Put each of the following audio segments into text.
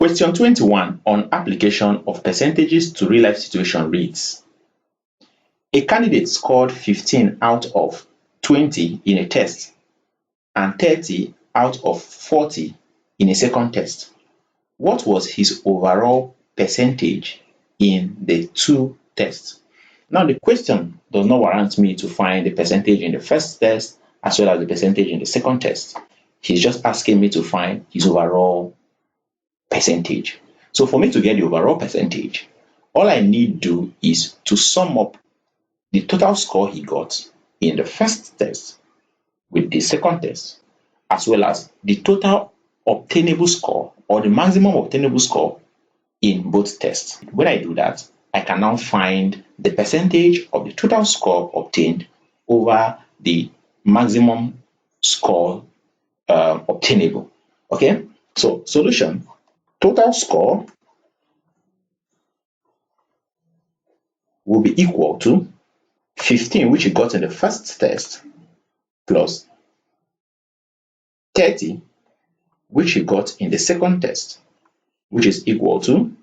Question 21 on application of percentages to real-life situation reads: a candidate scored 15 out of 20 in a test and 30 out of 40 in a second test. What was his overall percentage in the two tests? Now, the question does not warrant me to find the percentage in the first test as well as the percentage in the second test. He's just asking me to find his overall percentage. So for me to get the overall percentage, all I need to do is to sum up the total score he got in the first test with the second test, as well as the total obtainable score or the maximum obtainable score in both tests. When I do that, I can now find the percentage of the total score obtained over the maximum score obtainable. Okay, so solution: total score will be equal to 15, which you got in the first test, plus 30, which you got in the second test, which is equal to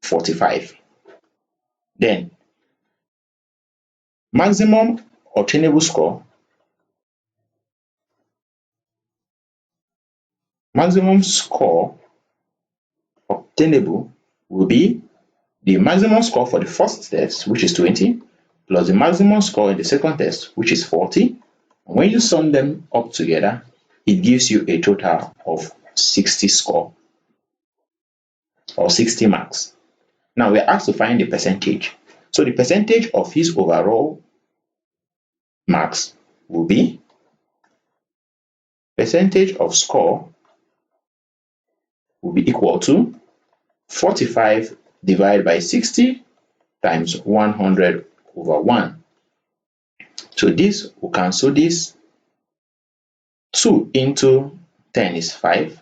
45. Then maximum obtainable score, maximum score obtainable will be the maximum score for the first test, which is 20, plus the maximum score in the second test, which is 40. And when you sum them up together, it gives you a total of 60 score or 60 marks. Now we're asked to find the percentage. So the percentage of his overall marks will be percentage of score will be equal to 45 divided by 60 times 100 over 1. So this will cancel this. 2 into 10 is 5.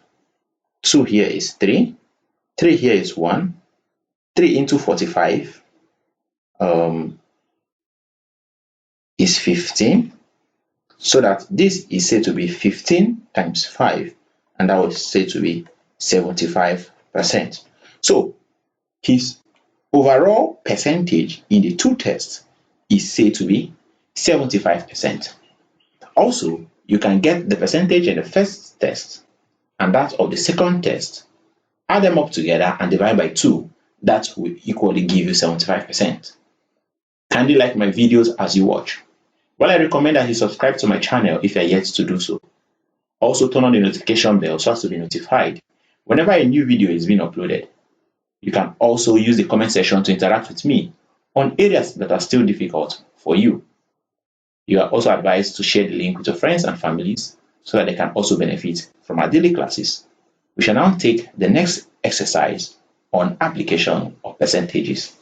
2 here is 3. 3 here is 1. 3 into 45 is 15. So that this is said to be 15 times 5, and that was said to be 75%. So his overall percentage in the two tests is said to be 75%. Also, you can get the percentage in the first test and that of the second test, add them up together and divide by 2. That will equally give you 75%. Kindly like my videos as you watch. Well, I recommend that you subscribe to my channel if you are yet to do so. Also, turn on the notification bell so as to be notified whenever a new video is being uploaded. You can also use the comment section to interact with me on areas that are still difficult for you. You are also advised to share the link with your friends and families so that they can also benefit from our daily classes. We shall now take the next exercise on application of percentages.